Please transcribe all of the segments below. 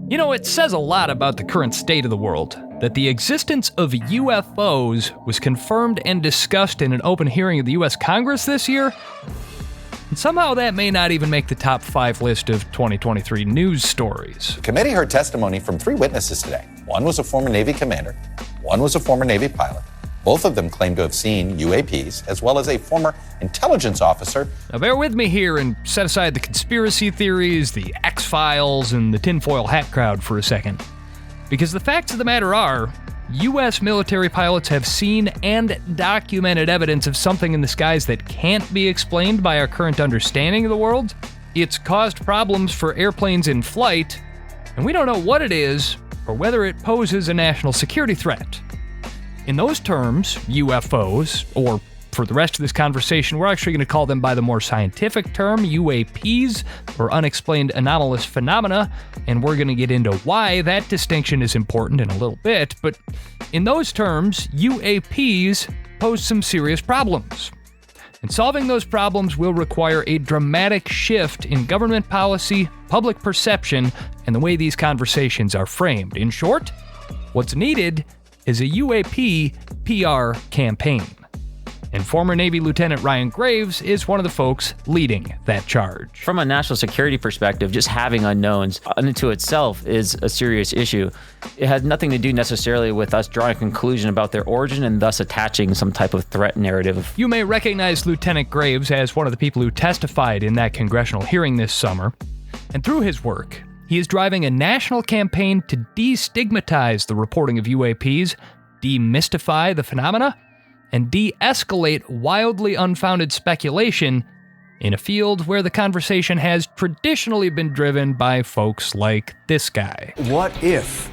You know, it says a lot about the current state of the world that the existence of UFOs was confirmed and discussed in an open hearing of the U.S. Congress this year. And somehow that may not even make the top 5 list of 2023 news stories. The committee heard testimony from 3 witnesses today. One was a former Navy commander, one was a former Navy pilot. Both of them claim to have seen UAPs, as well as a former intelligence officer. Now bear with me here and set aside the conspiracy theories, the X-Files, and the tinfoil hat crowd for a second. Because the facts of the matter are, U.S. military pilots have seen and documented evidence of something in the skies that can't be explained by our current understanding of the world. It's caused problems for airplanes in flight, and we don't know what it is or whether it poses a national security threat. In those terms, UFOs, or for the rest of this conversation, we're actually going to call them by the more scientific term, UAPs, or Unexplained Anomalous Phenomena, and we're going to get into why that distinction is important in a little bit, but in those terms, UAPs pose some serious problems. And solving those problems will require a dramatic shift in government policy, public perception, and the way these conversations are framed. In short, what's needed is a UAP PR campaign. And former Navy Lieutenant Ryan Graves is one of the folks leading that charge. From a national security perspective, just having unknowns unto itself is a serious issue. It has nothing to do necessarily with us drawing a conclusion about their origin and thus attaching some type of threat narrative. You may recognize Lieutenant Graves as one of the people who testified in that congressional hearing this summer. And through his work, he is driving a national campaign to destigmatize the reporting of UAPs, demystify the phenomena, and de-escalate wildly unfounded speculation in a field where the conversation has traditionally been driven by folks like this guy. What if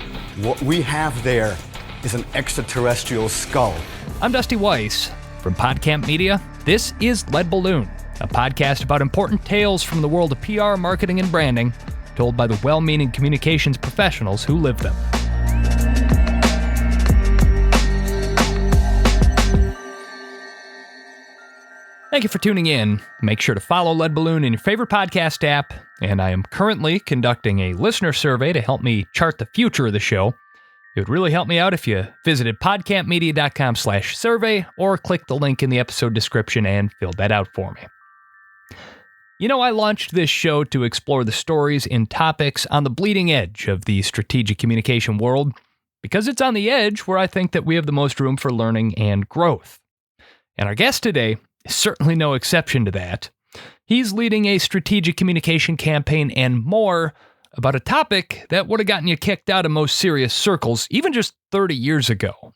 what we have there is an extraterrestrial skull? I'm Dusty Weiss from PodCamp Media. This is Lead Balloon, a podcast about important tales from the world of PR, marketing, and branding, told by the well-meaning communications professionals who live them. Thank you for tuning in. Make sure to follow Lead Balloon in your favorite podcast app, and I am currently conducting a listener survey to help me chart the future of the show. It would really help me out if you visited podcampmedia.com/survey or click the link in the episode description and filled that out for me. You know, I launched this show to explore the stories and topics on the bleeding edge of the strategic communication world, because it's on the edge where I think that we have the most room for learning and growth. And our guest today is certainly no exception to that. He's leading a strategic communication campaign and more about a topic that would have gotten you kicked out of most serious circles, even just 30 years ago.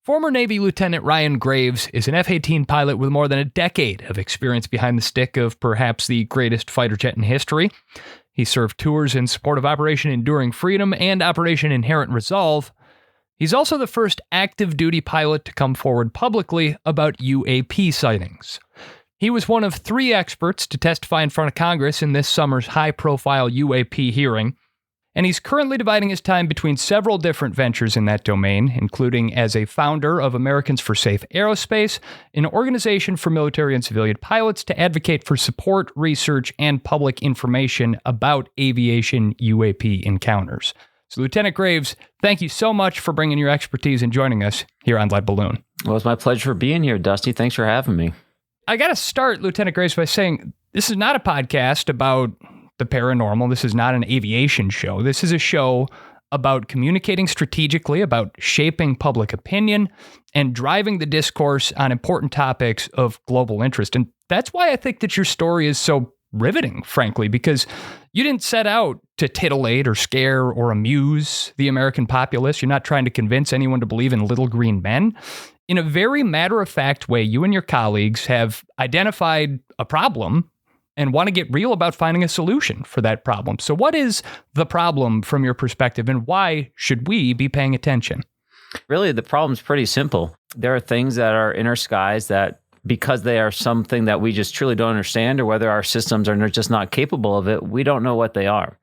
Former Navy Lieutenant Ryan Graves is an F-18 pilot with more than a decade of experience behind the stick of perhaps the greatest fighter jet in history. He served tours in support of Operation Enduring Freedom and Operation Inherent Resolve. He's also the first active duty pilot to come forward publicly about UAP sightings. He was one of 3 experts to testify in front of Congress in this summer's high-profile UAP hearing, and he's currently dividing his time between several different ventures in that domain, including as a founder of Americans for Safe Aerospace, an organization for military and civilian pilots to advocate for support, research, and public information about aviation UAP encounters. So, Lieutenant Graves, thank you so much for bringing your expertise and joining us here on Lead Balloon. Well, it's my pleasure being here, Dusty. Thanks for having me. I got to start, Lieutenant Graves, by saying this is not a podcast about the paranormal. This is not an aviation show. This is a show about communicating strategically, about shaping public opinion, and driving the discourse on important topics of global interest. And that's why I think that your story is so riveting, frankly, because you didn't set out to titillate or scare or amuse the American populace. You're not trying to convince anyone to believe in little green men. In a very matter-of-fact way, you and your colleagues have identified a problem and want to get real about finding a solution for that problem. So what is the problem from your perspective, and why should we be paying attention? Really, the problem's pretty simple. There are things that are in our skies that, because they are something that we just truly don't understand, or whether our systems are just not capable of it, we don't know what they are.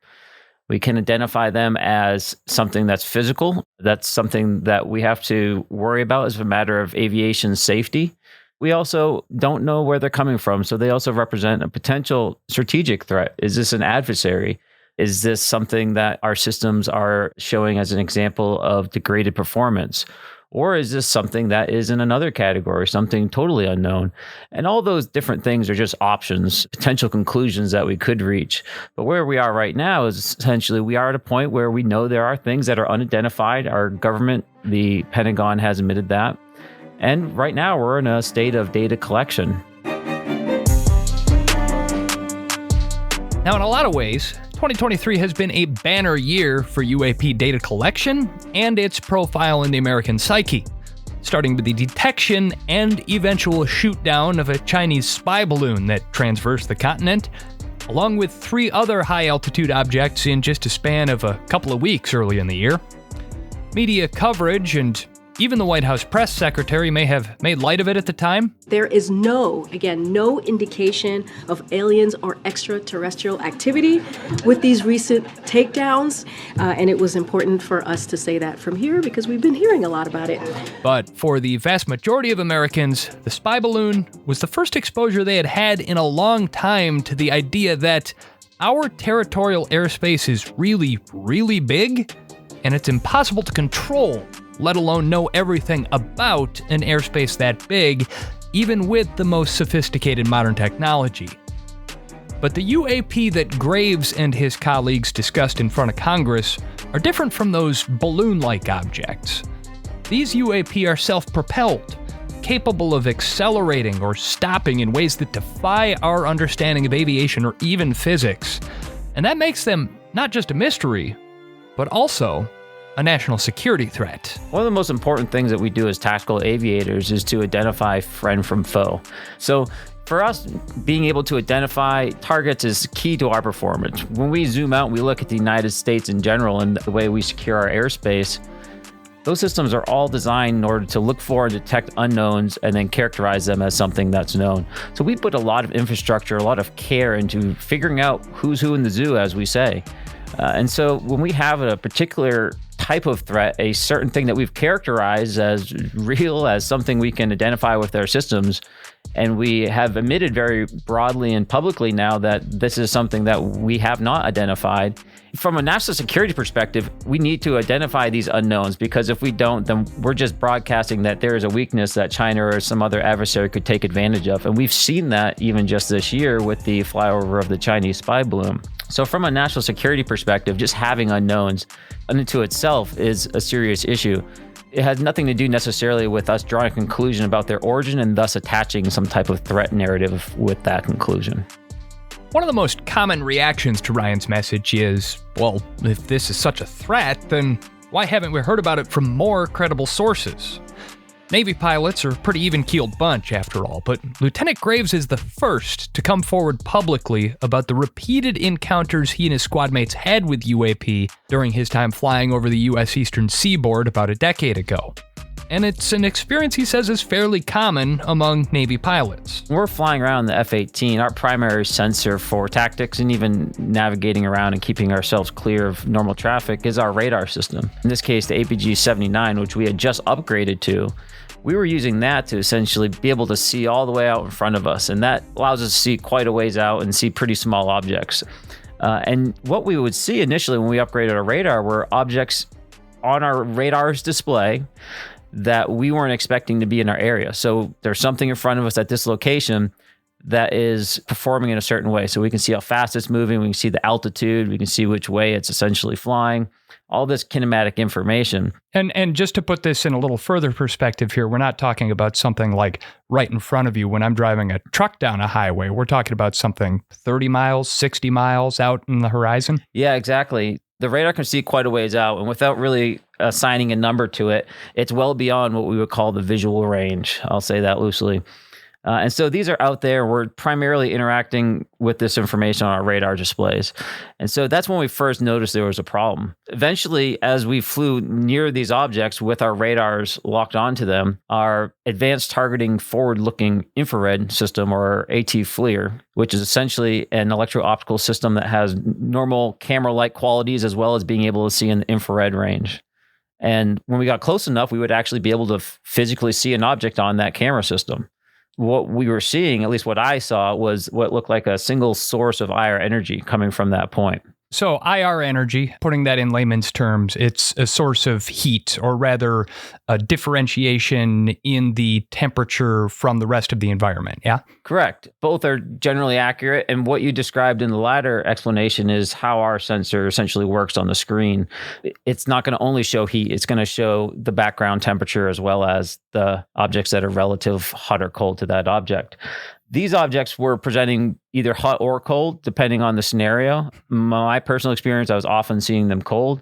We can identify them as something that's physical. That's something that we have to worry about as a matter of aviation safety. We also don't know where they're coming from, so they also represent a potential strategic threat. Is this an adversary? Is this something that our systems are showing as an example of degraded performance? Or is this something that is in another category, something totally unknown? And all those different things are just options, potential conclusions that we could reach. But where we are right now is essentially we are at a point where we know there are things that are unidentified. Our government, the Pentagon, has admitted that. And right now we're in a state of data collection. Now, in a lot of ways, 2023 has been a banner year for UAP data collection and its profile in the American psyche, starting with the detection and eventual shoot-down of a Chinese spy balloon that traversed the continent, along with 3 other high-altitude objects in just a span of a couple of weeks early in the year. Media coverage and even the White House press secretary may have made light of it at the time. There is no indication of aliens or extraterrestrial activity with these recent takedowns. And it was important for us to say that from here because we've been hearing a lot about it. But for the vast majority of Americans, the spy balloon was the first exposure they had had in a long time to the idea that our territorial airspace is really, really big, and it's impossible to control, let alone know everything about an airspace that big, even with the most sophisticated modern technology. But the UAP that Graves and his colleagues discussed in front of Congress are different from those balloon-like objects. These UAP are self-propelled, capable of accelerating or stopping in ways that defy our understanding of aviation or even physics. And that makes them not just a mystery, but also a national security threat. One of the most important things that we do as tactical aviators is to identify friend from foe. So for us, being able to identify targets is key to our performance. When we zoom out, we look at the United States in general and the way we secure our airspace. Those systems are all designed in order to look for and detect unknowns and then characterize them as something that's known. So we put a lot of infrastructure, a lot of care into figuring out who's who in the zoo, as we say. And so when we have a particular type of threat, a certain thing that we've characterized as real, as something we can identify with our systems, and we have admitted very broadly and publicly now that this is something that we have not identified. From a national security perspective, we need to identify these unknowns, because if we don't, then we're just broadcasting that there is a weakness that China or some other adversary could take advantage of. And we've seen that even just this year with the flyover of the Chinese spy balloon. So from a national security perspective, just having unknowns unto itself is a serious issue. It has nothing to do necessarily with us drawing a conclusion about their origin and thus attaching some type of threat narrative with that conclusion. One of the most common reactions to Ryan's message is, well, if this is such a threat, then why haven't we heard about it from more credible sources? Navy pilots are a pretty even-keeled bunch, after all, but Lieutenant Graves is the first to come forward publicly about the repeated encounters he and his squad mates had with UAP during his time flying over the U.S. eastern seaboard about a decade ago. And it's an experience he says is fairly common among Navy pilots. When we're flying around the F-18, our primary sensor for tactics and even navigating around and keeping ourselves clear of normal traffic is our radar system. In this case, the APG-79, which we had just upgraded to. We were using that to essentially be able to see all the way out in front of us, and that allows us to see quite a ways out and see pretty small objects. And what we would see initially when we upgraded our radar were objects on our radar's display that we weren't expecting to be in our area. So there's something in front of us at this location that is performing in a certain way. So we can see how fast it's moving, we can see the altitude, we can see which way it's essentially flying, all this kinematic information. And just to put this in a little further perspective here, we're not talking about something like right in front of you when I'm driving a truck down a highway. We're talking about something 30 miles, 60 miles out in the horizon. Yeah, exactly. The radar can see quite a ways out, and without really assigning a number to it, it's well beyond what we would call the visual range. I'll say that loosely. And so these are out there. We're primarily interacting with this information on our radar displays. And so that's when we first noticed there was a problem. Eventually, as we flew near these objects with our radars locked onto them, our advanced targeting forward-looking infrared system, or AT FLIR, which is essentially an electro-optical system that has normal camera-like qualities as well as being able to see in the infrared range. And when we got close enough, we would actually be able to physically see an object on that camera system. What we were seeing, at least what I saw, was what looked like a single source of IR energy coming from that point. So IR energy, putting that in layman's terms, it's a source of heat, or rather a differentiation in the temperature from the rest of the environment, yeah? Correct. Both are generally accurate. And what you described in the latter explanation is how our sensor essentially works on the screen. It's not going to only show heat, it's going to show the background temperature as well as the objects that are relative hot or cold to that object. These objects were presenting either hot or cold, depending on the scenario. My personal experience, I was often seeing them cold.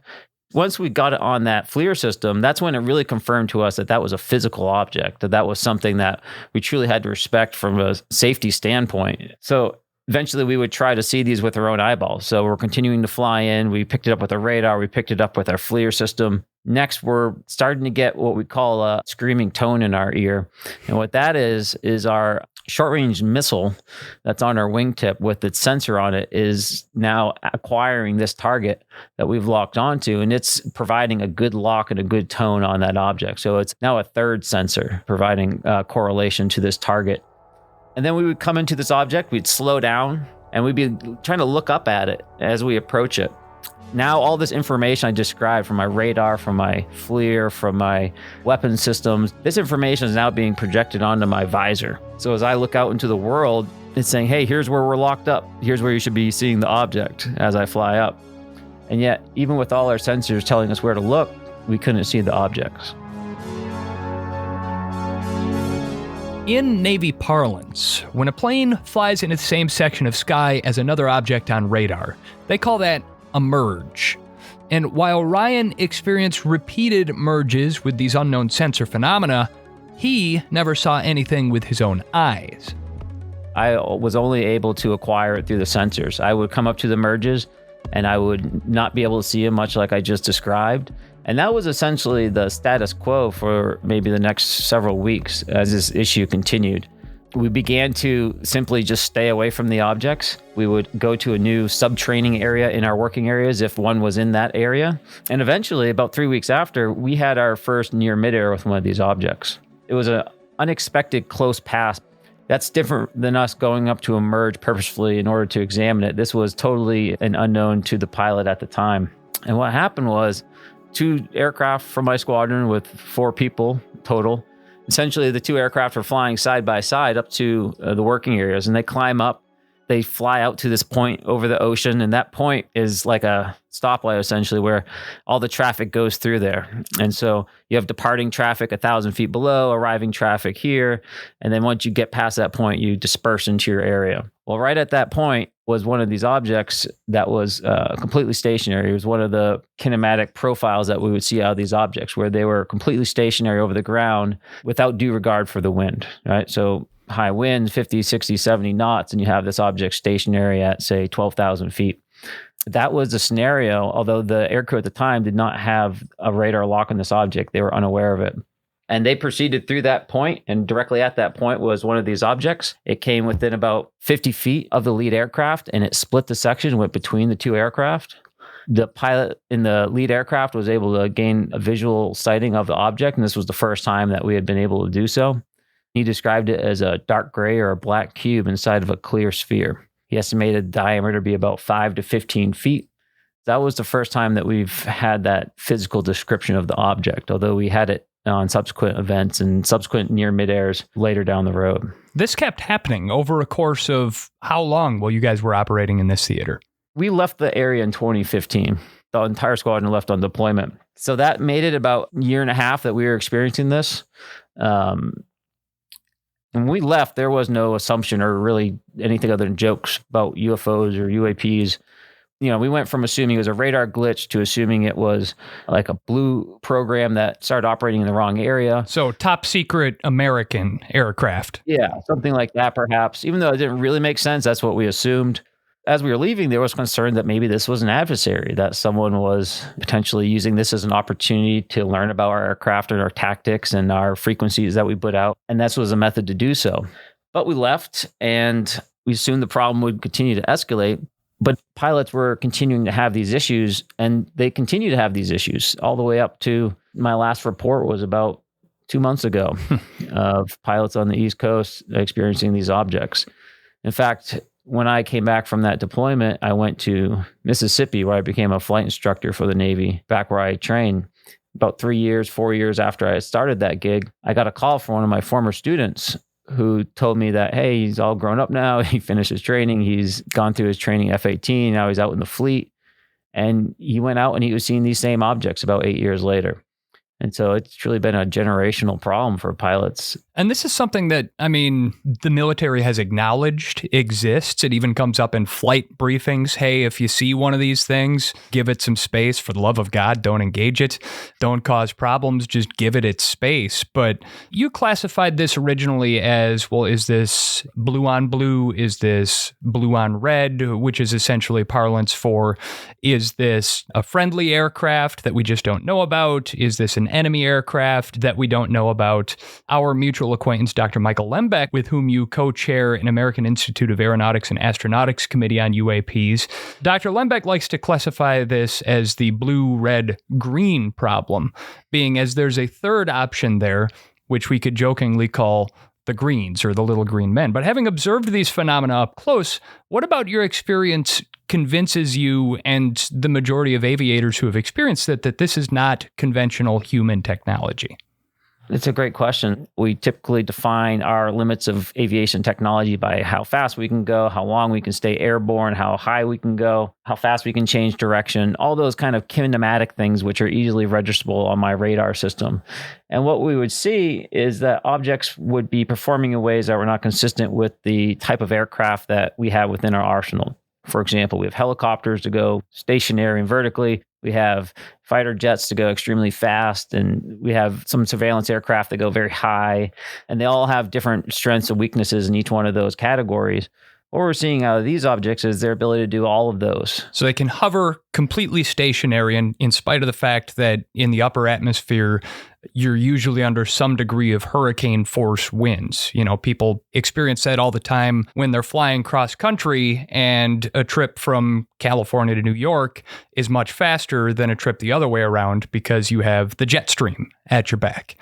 Once we got it on that FLIR system, that's when it really confirmed to us that that was a physical object, that that was something that we truly had to respect from a safety standpoint. So eventually we would try to see these with our own eyeballs. So we're continuing to fly in. We picked it up with our radar. We picked it up with our FLIR system. Next, we're starting to get what we call a screaming tone in our ear. And what that is our short-range missile that's on our wingtip with its sensor on it is now acquiring this target that we've locked onto, and it's providing a good lock and a good tone on that object. So it's now a third sensor providing correlation to this target. And then we would come into this object, we'd slow down, and we'd be trying to look up at it as we approach it. Now, all this information I described from my radar, from my FLIR, from my weapon systems, this information is now being projected onto my visor. So as I look out into the world, it's saying, hey, here's where we're locked up. Here's where you should be seeing the object as I fly up. And yet, even with all our sensors telling us where to look, we couldn't see the objects. In Navy parlance, when a plane flies into the same section of sky as another object on radar, they call that a merge. And while Ryan experienced repeated merges with these unknown sensor phenomena, he never saw anything with his own eyes. I was only able to acquire it through the sensors. I would come up to the merges and I would not be able to see them, much like I just described. And that was essentially the status quo for maybe the next several weeks as this issue continued. We began to simply just stay away from the objects. We would go to a new sub-training area in our working areas if one was in that area. And eventually, about 3 weeks after, we had our first near midair with one of these objects. It was an unexpected close pass. That's different than us going up to a merge purposefully in order to examine it. This was totally an unknown to the pilot at the time. And what happened was 2 aircraft from my squadron with 4 people total. Essentially, the 2 aircraft are flying side by side up to the working areas, and they climb up. They fly out to this point over the ocean, and that point is like a stoplight, essentially, where all the traffic goes through there. And so you have departing traffic 1,000 feet below, arriving traffic here, and then once you get past that point, you disperse into your area. Well, right at that point was one of these objects that was completely stationary. It was one of the kinematic profiles that we would see out of these objects, where they were completely stationary over the ground without due regard for the wind, right? So high winds, 50, 60, 70 knots, and you have this object stationary at, say, 12,000 feet. That was the scenario, although the aircrew at the time did not have a radar lock on this object. They were unaware of it. And they proceeded through that point, and directly at that point was one of these objects. It came within about 50 feet of the lead aircraft, and it split the section, went between the 2 aircraft. The pilot in the lead aircraft was able to gain a visual sighting of the object, and this was the first time that we had been able to do so. He described it as a dark gray or a black cube inside of a clear sphere. He estimated the diameter to be about 5 to 15 feet. That was the first time that we've had that physical description of the object, although we had it on subsequent events and subsequent near midairs later down the road. This kept happening over a course of how long while you guys were operating in this theater? We left the area in 2015. The entire squadron left on deployment. So that made it about a year and a half that we were experiencing this. And when we left, there was no assumption or really anything other than jokes about UFOs or UAPs. You know, we went from assuming it was a radar glitch to assuming it was like a blue program that started operating in the wrong area. So top secret American aircraft. Yeah, something like that perhaps. Even though it didn't really make sense, that's what we assumed. As we were leaving, there was concern that maybe this was an adversary, that someone was potentially using this as an opportunity to learn about our aircraft and our tactics and our frequencies that we put out. And this was a method to do so. But we left, and we assumed the problem would continue to escalate. But pilots were continuing to have these issues, and they continue to have these issues all the way up to my last report was about 2 months ago of pilots on the East Coast experiencing these objects. In fact, When I came back from that deployment, I went to Mississippi, where I became a flight instructor for the Navy, back where I trained. About 4 years after I started that gig, I got a call from one of my former students who told me that, hey, he's all grown up now. He finished his training. He's gone through his training F-18. Now he's out in the fleet. And he went out and he was seeing these same objects about 8 years later. And so it's truly been a generational problem for pilots. And this is something that, the military has acknowledged exists. It even comes up in flight briefings. Hey, if you see one of these things, give it some space. For the love of God, don't engage it. Don't cause problems. Just give it its space. But you classified this originally as, well, is this blue on blue? Is this blue on red? Which is essentially parlance for, is this a friendly aircraft that we just don't know about? Is this an enemy aircraft that we don't know about? Our mutual acquaintance, Dr. Michael Lembeck, with whom you co-chair an American Institute of Aeronautics and Astronautics Committee on UAPs. Dr. Lembeck likes to classify this as the blue, red, green problem, being as there's a third option there, which we could jokingly call the greens or the little green men. But having observed these phenomena up close, what about your experience convinces you and the majority of aviators who have experienced it that this is not conventional human technology? It's a great question. We typically define our limits of aviation technology by how fast we can go, how long we can stay airborne, how high we can go, how fast we can change direction, all those kind of kinematic things which are easily registerable on my radar system. And what we would see is that objects would be performing in ways that were not consistent with the type of aircraft that we have within our arsenal. For example, we have helicopters to go stationary and vertically. We have fighter jets to go extremely fast, and we have some surveillance aircraft that go very high, and they all have different strengths and weaknesses in each one of those categories. What we're seeing out of these objects is their ability to do all of those. So they can hover completely stationary, and in spite of the fact that in the upper atmosphere, you're usually under some degree of hurricane force winds. People experience that all the time when they're flying cross country, and a trip from California to New York is much faster than a trip the other way around because you have the jet stream at your back.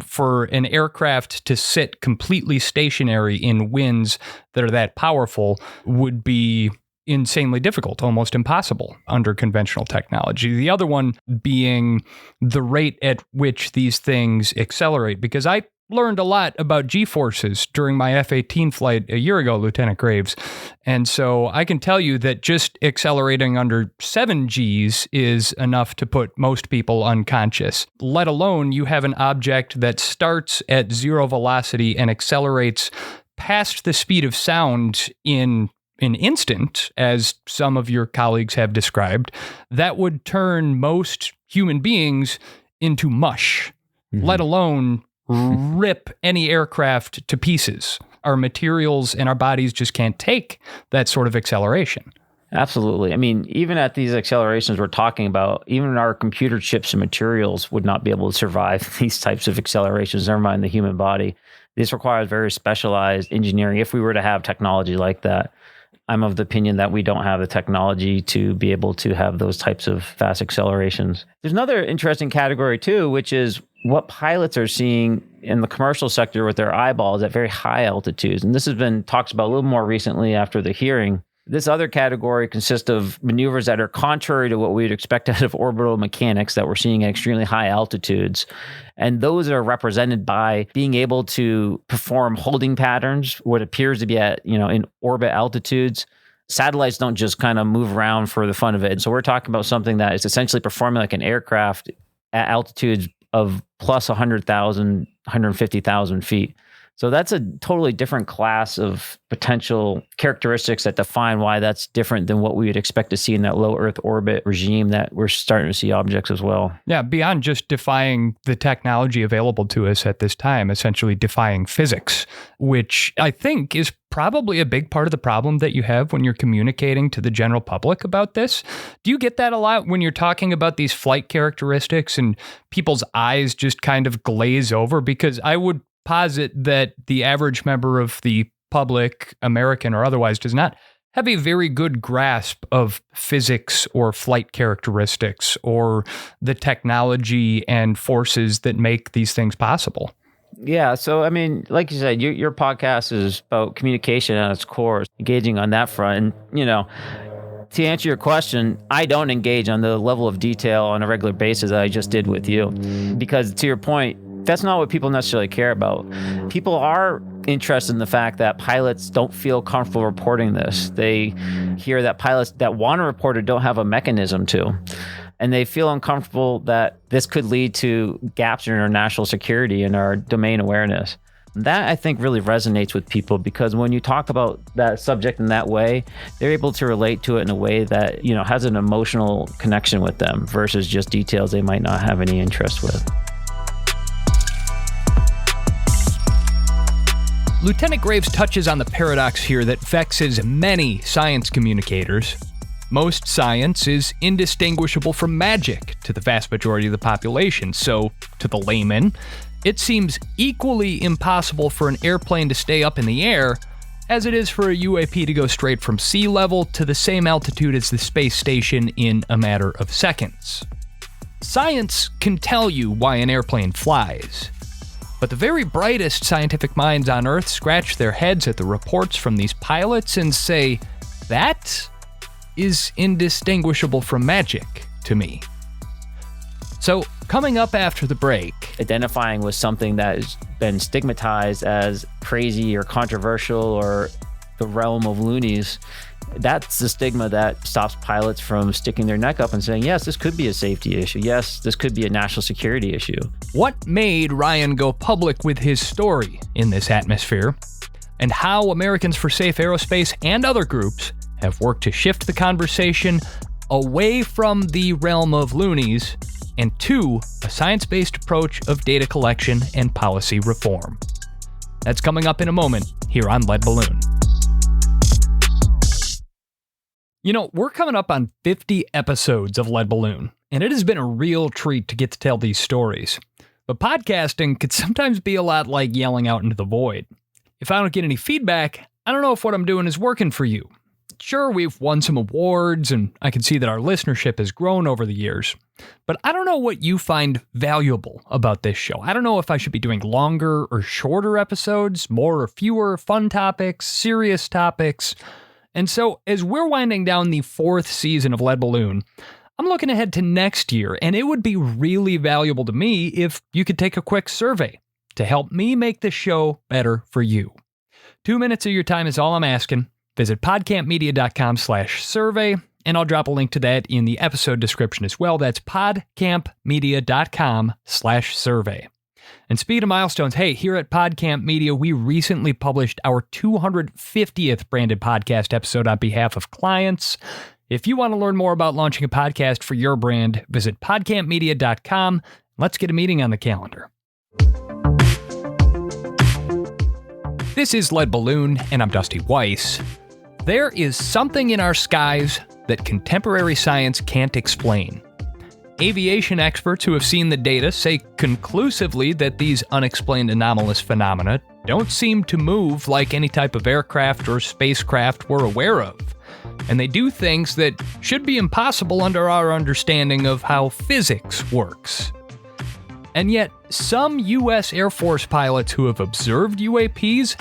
For an aircraft to sit completely stationary in winds that are that powerful would be insanely difficult, almost impossible under conventional technology. The other one being the rate at which these things accelerate, because I learned a lot about G-forces during my F-18 flight a year ago, Lieutenant Graves. And so I can tell you that just accelerating under 7 Gs is enough to put most people unconscious, let alone you have an object that starts at 0 velocity and accelerates past the speed of sound in an instant, as some of your colleagues have described. That would turn most human beings into mush, let alone rip any aircraft to pieces. Our materials and our bodies just can't take that sort of acceleration. Absolutely. Even at these accelerations we're talking about, even our computer chips and materials would not be able to survive these types of accelerations, never mind the human body. This requires very specialized engineering if we were to have technology like that. I'm of the opinion that we don't have the technology to be able to have those types of fast accelerations. There's another interesting category too, which is what pilots are seeing in the commercial sector with their eyeballs at very high altitudes. And this has been talked about a little more recently after the hearing. This other category consists of maneuvers that are contrary to what we'd expect out of orbital mechanics that we're seeing at extremely high altitudes. And those are represented by being able to perform holding patterns, what appears to be at, in orbit altitudes. Satellites don't just kind of move around for the fun of it. So we're talking about something that is essentially performing like an aircraft at altitudes of plus 100,000, 150,000 feet. So that's a totally different class of potential characteristics that define why that's different than what we would expect to see in that low Earth orbit regime that we're starting to see objects as well. Yeah, beyond just defying the technology available to us at this time, essentially defying physics, which I think is probably a big part of the problem that you have when you're communicating to the general public about this. Do you get that a lot when you're talking about these flight characteristics and people's eyes just kind of glaze over? Because I would posit that the average member of the public, American or otherwise, does not have a very good grasp of physics or flight characteristics or the technology and forces that make these things possible. Yeah. So, I mean, like you said, your podcast is about communication at its core, engaging on that front. And, to answer your question, I don't engage on the level of detail on a regular basis that I just did with you. Because to your point, that's not what people necessarily care about. People are interested in the fact that pilots don't feel comfortable reporting this. They hear that pilots that want to report it don't have a mechanism to. And they feel uncomfortable that this could lead to gaps in our national security and our domain awareness. That, I think, really resonates with people because when you talk about that subject in that way, they're able to relate to it in a way that, has an emotional connection with them versus just details they might not have any interest with. Lieutenant Graves touches on the paradox here that vexes many science communicators. Most science is indistinguishable from magic to the vast majority of the population, so to the layman, it seems equally impossible for an airplane to stay up in the air as it is for a UAP to go straight from sea level to the same altitude as the space station in a matter of seconds. Science can tell you why an airplane flies, but the very brightest scientific minds on Earth scratch their heads at the reports from these pilots and say, that is indistinguishable from magic to me. So, coming up after the break, identifying with something that has been stigmatized as crazy or controversial or the realm of loonies, that's the stigma that stops pilots from sticking their neck up and saying, yes, this could be a safety issue. Yes, this could be a national security issue. What made Ryan go public with his story in this atmosphere, and how Americans for Safe Aerospace and other groups have worked to shift the conversation away from the realm of loonies and to a science-based approach of data collection and policy reform. That's coming up in a moment here on Lead Balloon. We're coming up on 50 episodes of Lead Balloon, and it has been a real treat to get to tell these stories. But podcasting could sometimes be a lot like yelling out into the void. If I don't get any feedback, I don't know if what I'm doing is working for you. Sure, we've won some awards, and I can see that our listenership has grown over the years. But I don't know what you find valuable about this show. I don't know if I should be doing longer or shorter episodes, more or fewer, fun topics, serious topics. And so, as we're winding down the 4th season of Lead Balloon, I'm looking ahead to next year, and it would be really valuable to me if you could take a quick survey to help me make the show better for you. 2 minutes of your time is all I'm asking. Visit podcampmedia.com/survey, and I'll drop a link to that in the episode description as well. That's podcampmedia.com/survey. And speaking of milestones, hey, here at PodCamp Media, we recently published our 250th branded podcast episode on behalf of clients. If you want to learn more about launching a podcast for your brand, visit podcampmedia.com. Let's get a meeting on the calendar. This is Lead Balloon, and I'm Dusty Weiss. There is something in our skies that contemporary science can't explain. Aviation experts who have seen the data say conclusively that these unexplained anomalous phenomena don't seem to move like any type of aircraft or spacecraft we're aware of. And they do things that should be impossible under our understanding of how physics works. And yet, some U.S. Air Force pilots who have observed UAPs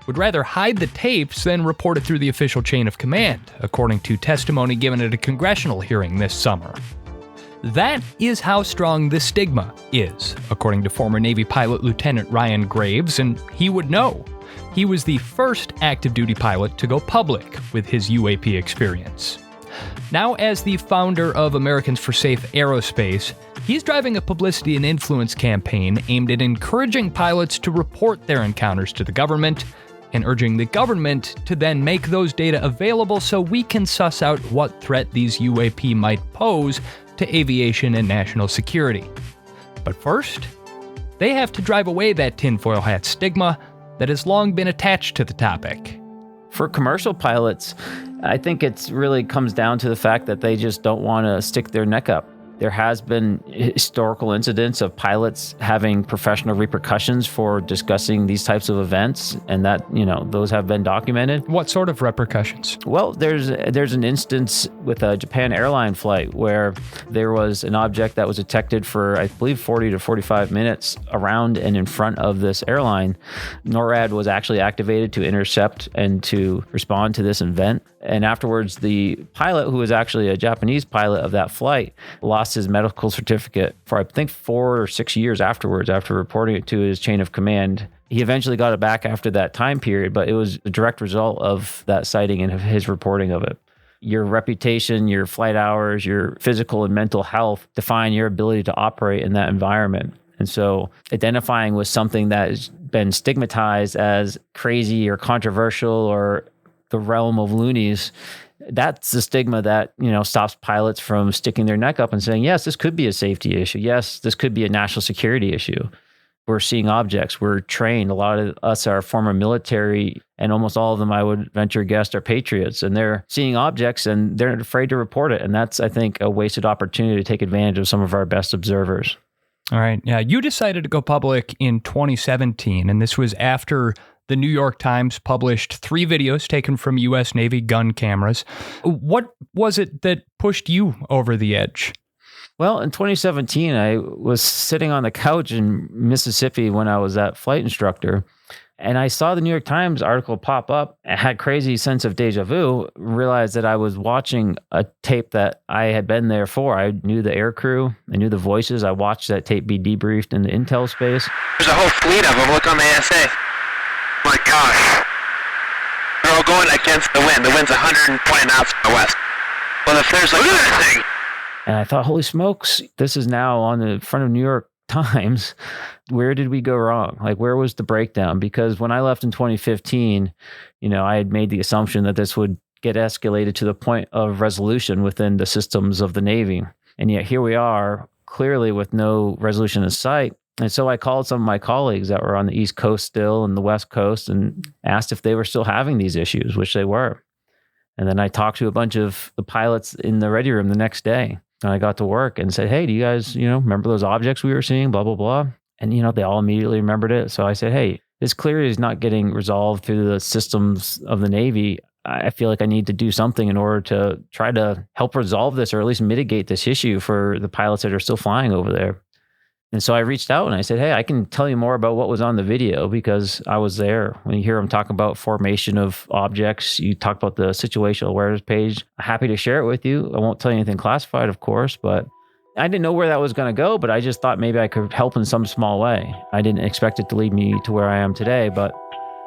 would rather hide the tapes than report it through the official chain of command, according to testimony given at a congressional hearing this summer. That is how strong the stigma is, according to former Navy pilot Lieutenant Ryan Graves, and he would know. He was the first active duty pilot to go public with his UAP experience. Now, as the founder of Americans for Safe Aerospace, he's driving a publicity and influence campaign aimed at encouraging pilots to report their encounters to the government and urging the government to then make those data available so we can suss out what threat these UAP might pose to aviation and national security. But first, they have to drive away that tinfoil hat stigma that has long been attached to the topic. For commercial pilots, I think it really comes down to the fact that they just don't want to stick their neck up. There has been historical incidents of pilots having professional repercussions for discussing these types of events, and that, those have been documented. What sort of repercussions? Well, there's an instance with a Japan airline flight where there was an object that was detected for, I believe, 40 to 45 minutes around and in front of this airline. NORAD was actually activated to intercept and to respond to this event. And afterwards, the pilot, who was actually a Japanese pilot of that flight, lost his medical certificate for, I think, 4 or 6 years afterwards, after reporting it to his chain of command. He eventually got it back after that time period, but it was a direct result of that sighting and of his reporting of it. Your reputation, your flight hours, your physical and mental health define your ability to operate in that environment. And so identifying with something that has been stigmatized as crazy or controversial or the realm of loonies, that's the stigma that, stops pilots from sticking their neck up and saying, yes, this could be a safety issue. Yes, this could be a national security issue. We're seeing objects. We're trained. A lot of us are former military, and almost all of them, I would venture guess, are patriots. And they're seeing objects and they're afraid to report it. And that's, I think, a wasted opportunity to take advantage of some of our best observers. All right. Yeah, you decided to go public in 2017, and this was after the New York Times published 3 videos taken from U.S. Navy gun cameras. What was it that pushed you over the edge? Well, in 2017, I was sitting on the couch in Mississippi when I was that flight instructor, and I saw the New York Times article pop up. I had a crazy sense of deja vu, realized that I was watching a tape that I had been there for. I knew the air crew, I knew the voices. I watched that tape be debriefed in the intel space. There's a whole fleet of them. Look on the ASA. My gosh. They're all going against the wind. The wind's 120 knots from the west. Well, if there's look at that thing. And I thought, holy smokes, this is now on the front of New York Times. Where did we go wrong? Like, where was the breakdown? Because when I left in 2015, I had made the assumption that this would get escalated to the point of resolution within the systems of the Navy. And yet here we are, clearly with no resolution in sight. And so I called some of my colleagues that were on the East Coast still and the West Coast and asked if they were still having these issues, which they were. And then I talked to a bunch of the pilots in the ready room the next day. And I got to work and said, hey, do you guys, remember those objects we were seeing, blah, blah, blah. And, they all immediately remembered it. So I said, hey, this clearly is not getting resolved through the systems of the Navy. I feel like I need to do something in order to try to help resolve this or at least mitigate this issue for the pilots that are still flying over there. And so I reached out and I said, hey, I can tell you more about what was on the video because I was there. When you hear them talk about formation of objects, you talk about the situational awareness page. I'm happy to share it with you. I won't tell you anything classified, of course, but I didn't know where that was going to go, but I just thought maybe I could help in some small way. I didn't expect it to lead me to where I am today, but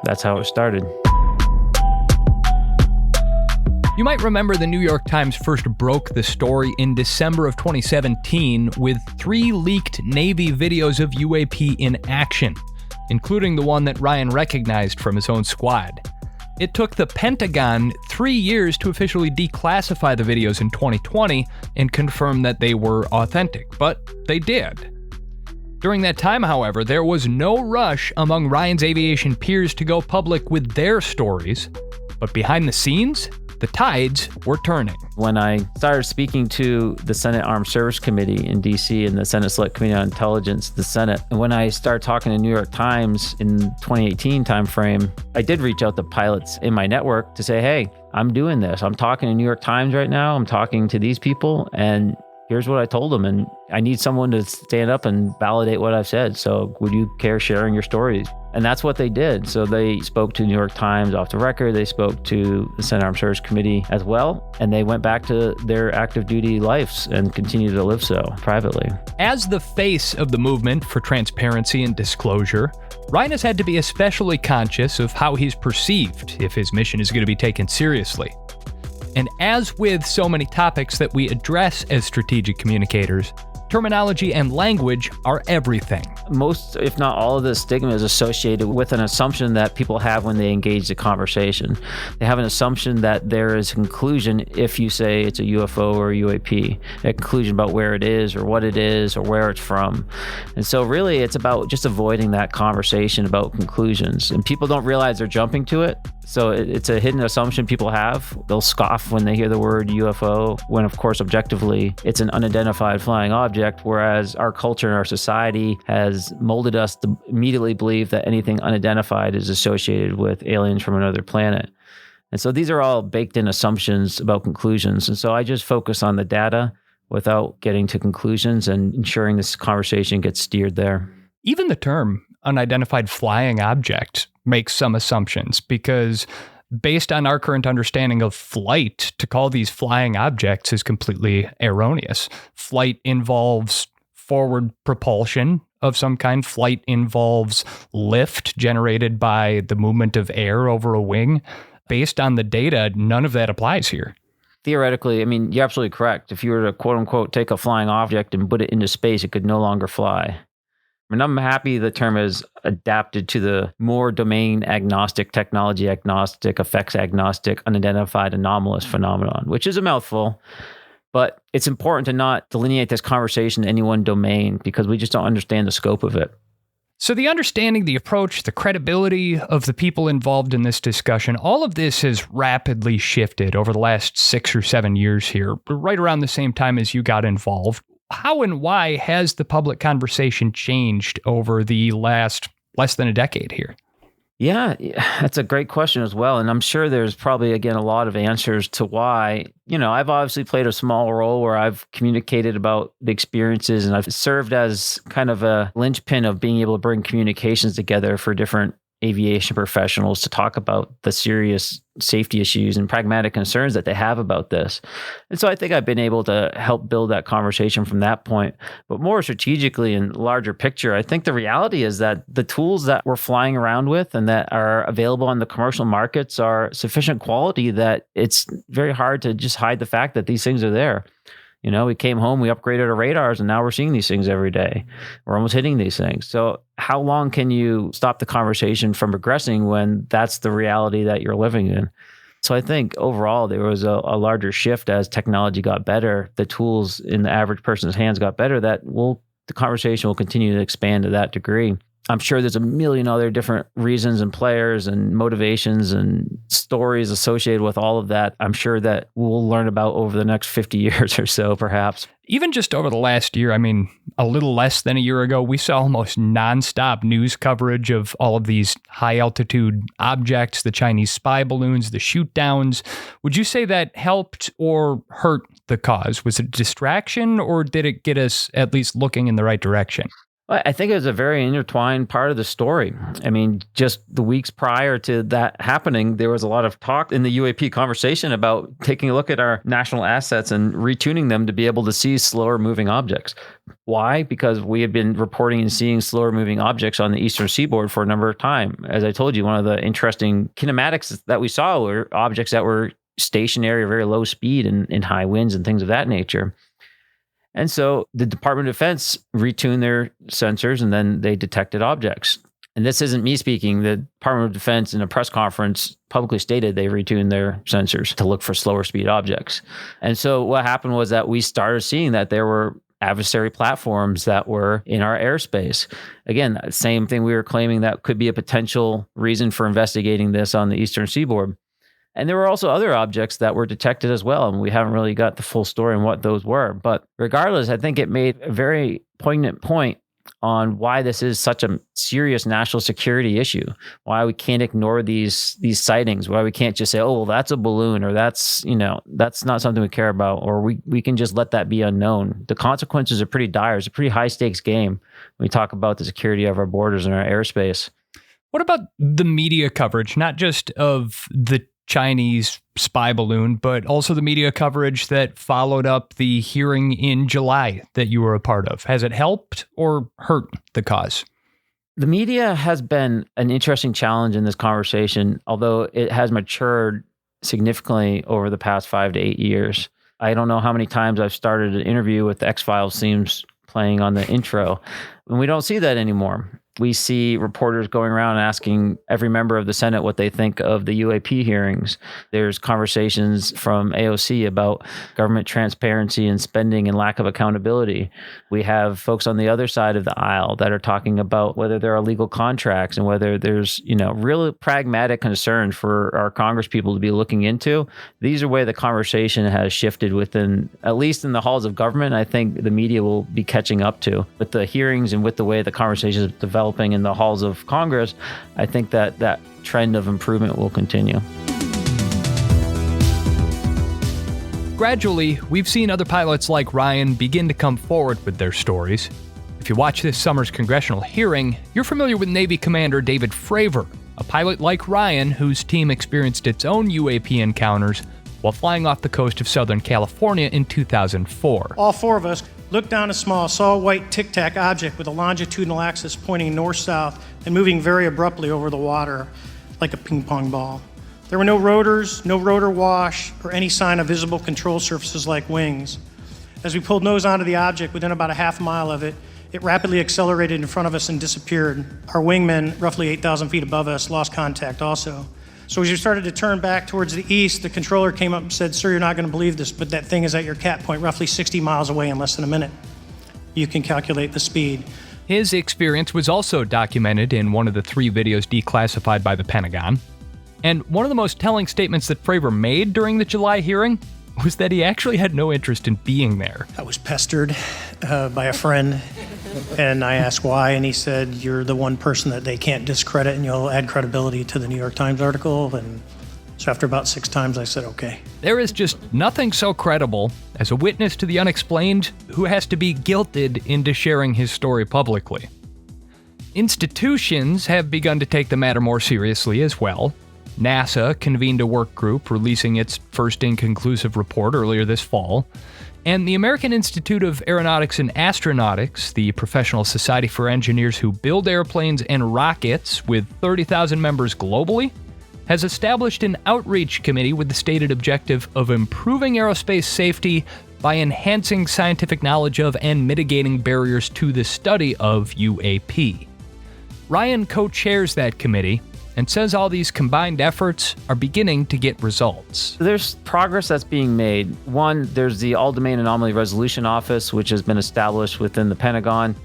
that's how it started. You might remember the New York Times first broke the story in December of 2017 with 3 leaked Navy videos of UAP in action, including the one that Ryan recognized from his own squad. It took the Pentagon 3 years to officially declassify the videos in 2020 and confirm that they were authentic, but they did. During that time, however, there was no rush among Ryan's aviation peers to go public with their stories, but behind the scenes, the tides were turning. When I started speaking to the Senate Armed Service Committee in D.C. and the Senate Select Committee on Intelligence, the Senate, and when I started talking to New York Times in 2018 timeframe, I did reach out to pilots in my network to say, hey, I'm doing this. I'm talking to New York Times right now. I'm talking to these people, and here's what I told them. And I need someone to stand up and validate what I've said. So would you care sharing your stories? And that's what they did. So they spoke to New York Times off the record. They spoke to the Senate Armed Service Committee as well. And they went back to their active duty lives and continue to live so privately. As the face of the movement for transparency and disclosure, Ryan has had to be especially conscious of how he's perceived if his mission is going to be taken seriously. And as with so many topics that we address as strategic communicators, terminology and language are everything. Most, if not all of the stigma is associated with an assumption that people have when they engage the conversation. They have an assumption that there is a conclusion if you say it's a UFO or a UAP, a conclusion about where it is or what it is or where it's from. And so really it's about just avoiding that conversation about conclusions. And people don't realize they're jumping to it. So it's a hidden assumption people have. They'll scoff when they hear the word UFO, when of course objectively it's an unidentified flying object, whereas our culture and our society has molded us to immediately believe that anything unidentified is associated with aliens from another planet. And so these are all baked in assumptions about conclusions. And so I just focus on the data without getting to conclusions and ensuring this conversation gets steered there. Even the term unidentified flying object makes some assumptions, because based on our current understanding of flight, to call these flying objects is completely erroneous. Flight involves forward propulsion of some kind. Flight involves lift generated by the movement of air over a wing. Based on the data, none of that applies here. Theoretically, I mean, you're absolutely correct. If you were to quote unquote take a flying object and put it into space, it could no longer fly. I mean, I'm happy the term is adapted to the more domain agnostic, technology agnostic, effects agnostic, unidentified anomalous phenomenon, which is a mouthful. But it's important to not delineate this conversation to any one domain because we just don't understand the scope of it. So the understanding, the approach, the credibility of the people involved in this discussion, all of this has rapidly shifted over the last 6 or 7 years here, right around the same time as you got involved. How and why has the public conversation changed over the last less than a decade here? Yeah, that's a great question as well. And I'm sure there's probably, again, a lot of answers to why. You know, I've obviously played a small role where I've communicated about the experiences, and I've served as kind of a linchpin of being able to bring communications together for different aviation professionals to talk about the serious safety issues and pragmatic concerns that they have about this. And so I think I've been able to help build that conversation from that point. But more strategically and larger picture, I think the reality is that the tools that we're flying around with and that are available on the commercial markets are sufficient quality that it's very hard to just hide the fact that these things are there. You know, we came home, we upgraded our radars, and now we're seeing these things every day. We're almost hitting these things. So how long can you stop the conversation from progressing when that's the reality that you're living in? So I think overall, there was a larger shift as technology got better. The tools in the average person's hands got better that the conversation will continue to expand to that degree. I'm sure there's a million other different reasons and players and motivations and stories associated with all of that. I'm sure that we'll learn about over the next 50 years or so, perhaps. Even just over the last year, I mean, a little less than a year ago, we saw almost nonstop news coverage of all of these high-altitude objects, the Chinese spy balloons, the shoot-downs. Would you say that helped or hurt the cause? Was it a distraction, or did it get us at least looking in the right direction? I think it was a very intertwined part of the story. I mean, just the weeks prior to that happening, there was a lot of talk in the UAP conversation about taking a look at our national assets and retuning them to be able to see slower moving objects. Why? Because we had been reporting and seeing slower moving objects on the eastern seaboard for a number of time. As I told you, one of the interesting kinematics that we saw were objects that were stationary or very low speed and in high winds and things of that nature. And so the Department of Defense retuned their sensors and then they detected objects. And this isn't me speaking. The Department of Defense in a press conference publicly stated they retuned their sensors to look for slower speed objects. And so what happened was that we started seeing that there were adversary platforms that were in our airspace. Again, same thing we were claiming that could be a potential reason for investigating this on the eastern seaboard. And there were also other objects that were detected as well, and we haven't really got the full story on what those were. But regardless, I think it made a very poignant point on why this is such a serious national security issue, why we can't ignore these sightings, why we can't just say, oh, well, that's a balloon, or that's not something we care about, or we can just let that be unknown. The consequences are pretty dire. It's a pretty high stakes game when we talk about the security of our borders and our airspace. What about the media coverage, not just of the Chinese spy balloon, but also the media coverage that followed up the hearing in July that you were a part of? Has it helped or hurt the cause? The media has been an interesting challenge in this conversation, although it has matured significantly over the past 5 to 8 years. I don't know how many times I've started an interview with the X-Files themes playing on the intro, and we don't see that anymore. We see reporters going around asking every member of the Senate what they think of the UAP hearings. There's conversations from AOC about government transparency and spending and lack of accountability. We have folks on the other side of the aisle that are talking about whether there are legal contracts and whether there's, real pragmatic concerns for our Congress people to be looking into. These are where the conversation has shifted within, at least in the halls of government. I think the media will be catching up to with the hearings and with the way the conversation is developing in the halls of Congress. I think that trend of improvement will continue. Gradually, we've seen other pilots like Ryan begin to come forward with their stories. If you watch this summer's congressional hearing, you're familiar with Navy Commander David Fravor, a pilot like Ryan whose team experienced its own UAP encounters while flying off the coast of Southern California in 2004. All four of us looked down a small, solid white tic-tac object with a longitudinal axis pointing north-south and moving very abruptly over the water like a ping pong ball. There were no rotors, no rotor wash, or any sign of visible control surfaces like wings. As we pulled nose onto the object, within about a half mile of it, it rapidly accelerated in front of us and disappeared. Our wingmen, roughly 8,000 feet above us, lost contact also. So as we started to turn back towards the east, the controller came up and said, "Sir, you're not going to believe this, but that thing is at your cat point roughly 60 miles away in less than a minute. You can calculate the speed." His experience was also documented in one of the 3 videos declassified by the Pentagon. And one of the most telling statements that Fravor made during the July hearing was that he actually had no interest in being there. I was pestered by a friend, and I asked why, and he said, "You're the one person that they can't discredit, and you'll add credibility to the New York Times article." And so after about 6 times, I said, okay. There is just nothing so credible as a witness to the unexplained who has to be guilted into sharing his story publicly. Institutions have begun to take the matter more seriously as well. NASA convened a work group releasing its first inconclusive report earlier this fall. And the American Institute of Aeronautics and Astronautics, the professional society for engineers who build airplanes and rockets with 30,000 members globally, has established an outreach committee with the stated objective of improving aerospace safety by enhancing scientific knowledge of and mitigating barriers to the study of UAP. Ryan co-chairs that committee and says all these combined efforts are beginning to get results. There's progress that's being made. One, there's the All-Domain Anomaly Resolution Office, which has been established within the Pentagon,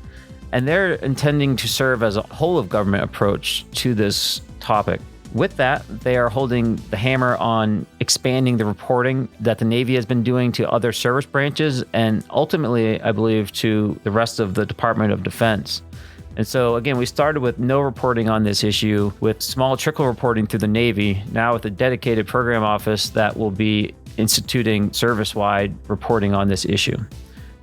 and they're intending to serve as a whole-of-government approach to this topic. With that, they are holding the hammer on expanding the reporting that the Navy has been doing to other service branches and ultimately, I believe, to the rest of the Department of Defense. And so, again, we started with no reporting on this issue, with small trickle reporting through the Navy, now with a dedicated program office that will be instituting service-wide reporting on this issue.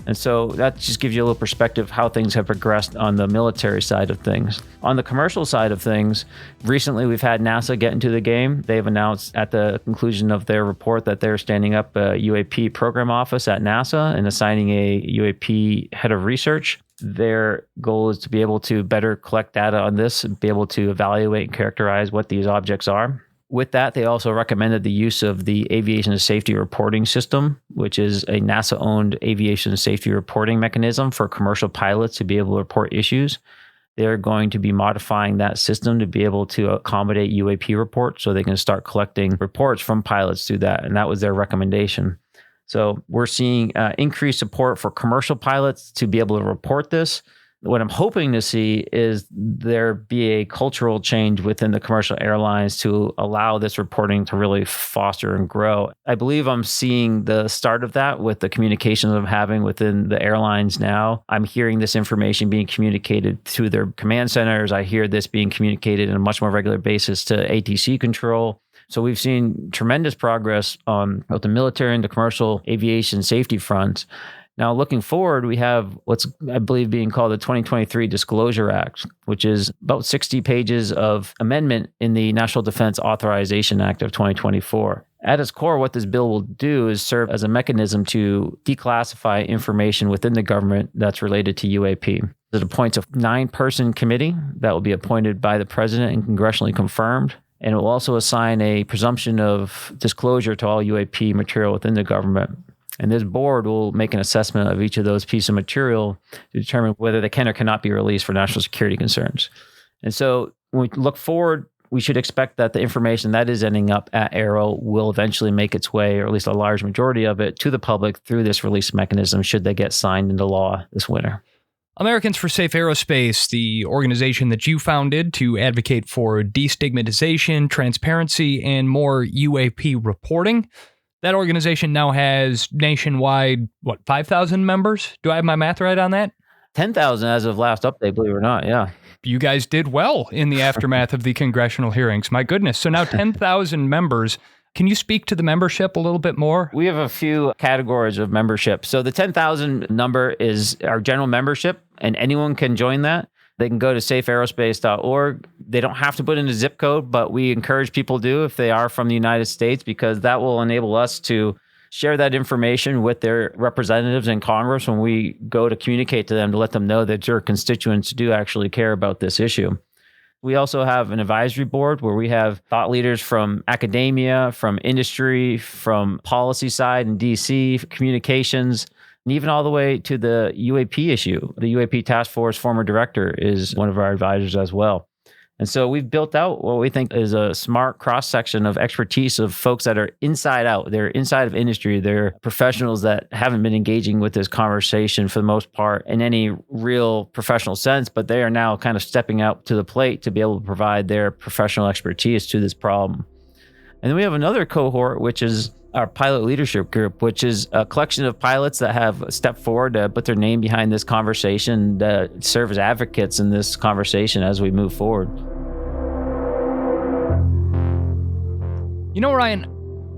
And so that just gives you a little perspective of how things have progressed on the military side of things. On the commercial side of things, recently we've had NASA get into the game. They've announced at the conclusion of their report that they're standing up a UAP program office at NASA and assigning a UAP head of research. Their goal is to be able to better collect data on this and be able to evaluate and characterize what these objects are. With that, they also recommended the use of the Aviation Safety Reporting System, which is a NASA-owned aviation safety reporting mechanism for commercial pilots to be able to report issues. They're going to be modifying that system to be able to accommodate UAP reports so they can start collecting reports from pilots through that, and that was their recommendation. So we're seeing increased support for commercial pilots to be able to report this. What I'm hoping to see is there be a cultural change within the commercial airlines to allow this reporting to really foster and grow. I believe I'm seeing the start of that with the communications I'm having within the airlines now. I'm hearing this information being communicated to their command centers. I hear this being communicated on a much more regular basis to ATC control. So we've seen tremendous progress on both the military and the commercial aviation safety front. Now, looking forward, we have what's, I believe, being called the 2023 Disclosure Act, which is about 60 pages of amendment in the National Defense Authorization Act of 2024. At its core, what this bill will do is serve as a mechanism to declassify information within the government that's related to UAP. It appoints a 9-person committee that will be appointed by the president and congressionally confirmed. And it will also assign a presumption of disclosure to all UAP material within the government. And this board will make an assessment of each of those pieces of material to determine whether they can or cannot be released for national security concerns. And so when we look forward, we should expect that the information that is ending up at Aero will eventually make its way, or at least a large majority of it, to the public through this release mechanism should they get signed into law this winter. Americans for Safe Aerospace, the organization that you founded to advocate for destigmatization, transparency, and more UAP reporting, that organization now has nationwide, 5,000 members? Do I have my math right on that? 10,000 as of last update, believe it or not, yeah. You guys did well in the aftermath of the congressional hearings. My goodness. So now 10,000 members. Can you speak to the membership a little bit more? We have a few categories of membership. So the 10,000 number is our general membership, and anyone can join that. They can go to safeaerospace.org. They don't have to put in a zip code, but we encourage people to do if they are from the United States, because that will enable us to share that information with their representatives in Congress when we go to communicate to them to let them know that your constituents do actually care about this issue. We also have an advisory board where we have thought leaders from academia, from industry, from policy side in DC, communications, and even all the way to the UAP issue. The UAP task force former director is one of our advisors as well. And so we've built out what we think is a smart cross-section of expertise of folks that are inside out. They're inside of industry. They're professionals that haven't been engaging with this conversation for the most part in any real professional sense, but they are now kind of stepping out to the plate to be able to provide their professional expertise to this problem. And then we have another cohort, which is our pilot leadership group, which is a collection of pilots that have stepped forward to put their name behind this conversation, to serve as advocates in this conversation as we move forward. You know, Ryan,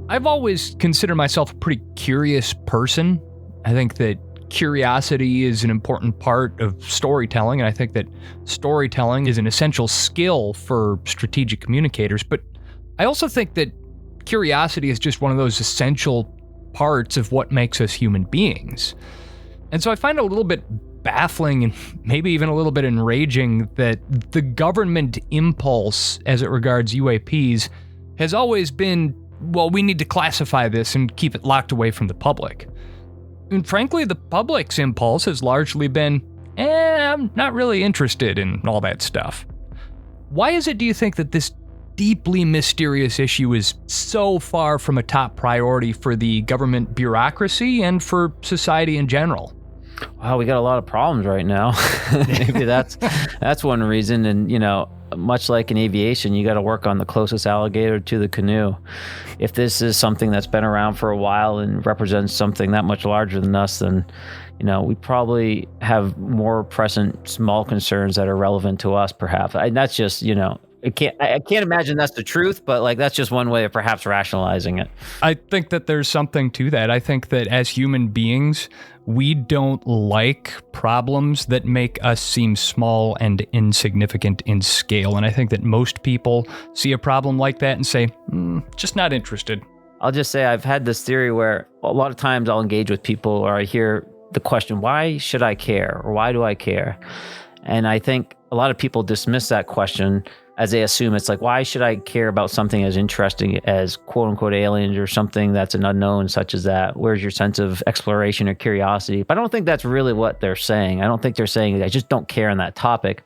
I've always considered myself a pretty curious person. I think that curiosity is an important part of storytelling, and I think that storytelling is an essential skill for strategic communicators. But I also think that curiosity is just one of those essential parts of what makes us human beings. And so I find it a little bit baffling and maybe even a little bit enraging that the government impulse as it regards UAPs has always been, well, we need to classify this and keep it locked away from the public. And frankly, the public's impulse has largely been, I'm not really interested in all that stuff. Why is it, do you think, that this deeply mysterious issue is so far from a top priority for the government bureaucracy and for society in general? Wow, we got a lot of problems right now. Maybe that's one reason. And, you know, much like in aviation, you got to work on the closest alligator to the canoe. If this is something that's been around for a while and represents something that much larger than us, then, you know, we probably have more present small concerns that are relevant to us, perhaps. And that's just, you know, I can't imagine that's the truth, but like that's just one way of perhaps rationalizing it. I think that there's something to that. I think that as human beings, we don't like problems that make us seem small and insignificant in scale. And I think that most people see a problem like that and say, just not interested. I'll just say I've had this theory where a lot of times I'll engage with people or I hear the question, why should I care? Or why do I care? And I think a lot of people dismiss that question as they assume it's like, why should I care about something as interesting as quote unquote aliens or something that's an unknown such as that? Where's your sense of exploration or curiosity? But I don't think that's really what they're saying. I don't think they're saying, I just don't care on that topic.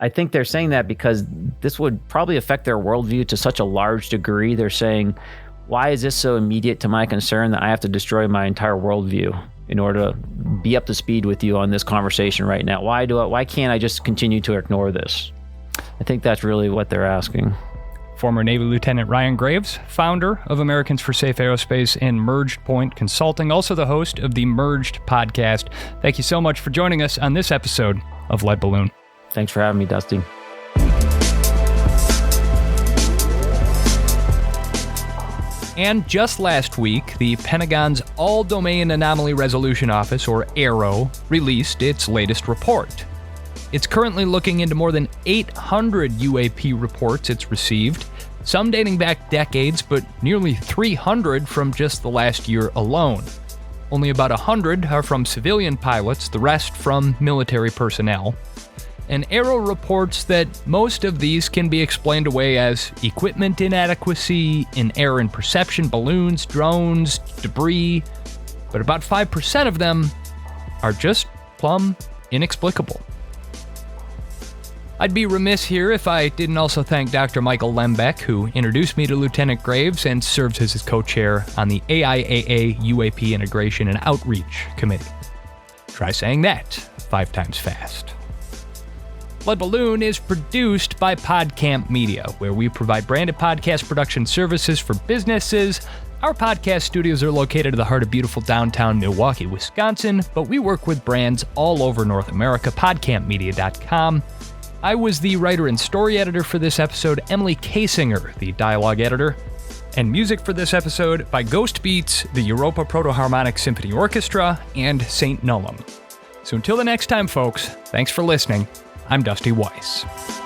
I think they're saying that because this would probably affect their worldview to such a large degree. They're saying, why is this so immediate to my concern that I have to destroy my entire worldview in order to be up to speed with you on this conversation right now? Why can't I just continue to ignore this? I think that's really what they're asking. Former Navy Lieutenant Ryan Graves, founder of Americans for Safe Aerospace and Merged Point Consulting, also the host of the Merged podcast. Thank you so much for joining us on this episode of Lead Balloon. Thanks for having me, Dusty. And just last week, the Pentagon's All-Domain Anomaly Resolution Office, or AARO, released its latest report. It's currently looking into more than 800 UAP reports it's received, some dating back decades, but nearly 300 from just the last year alone. Only about 100 are from civilian pilots, the rest from military personnel. And AARO reports that most of these can be explained away as equipment inadequacy, in error in perception, balloons, drones, debris. but about 5% of them are just plumb inexplicable. I'd be remiss here if I didn't also thank Dr. Michael Lembeck, who introduced me to Lieutenant Graves and serves as his co-chair on the AIAA UAP Integration and Outreach Committee. Try saying that 5 times fast. Blood Balloon is produced by PodCamp Media, where we provide branded podcast production services for businesses. Our podcast studios are located in the heart of beautiful downtown Milwaukee, Wisconsin, but we work with brands all over North America. PodCampMedia.com. I was the writer and story editor for this episode, Emily Kasinger, the dialogue editor, and music for this episode by Ghost Beats, the Europa Proto-Harmonic Symphony Orchestra, and St. Nullum. So until the next time, folks, thanks for listening. I'm Dusty Weiss.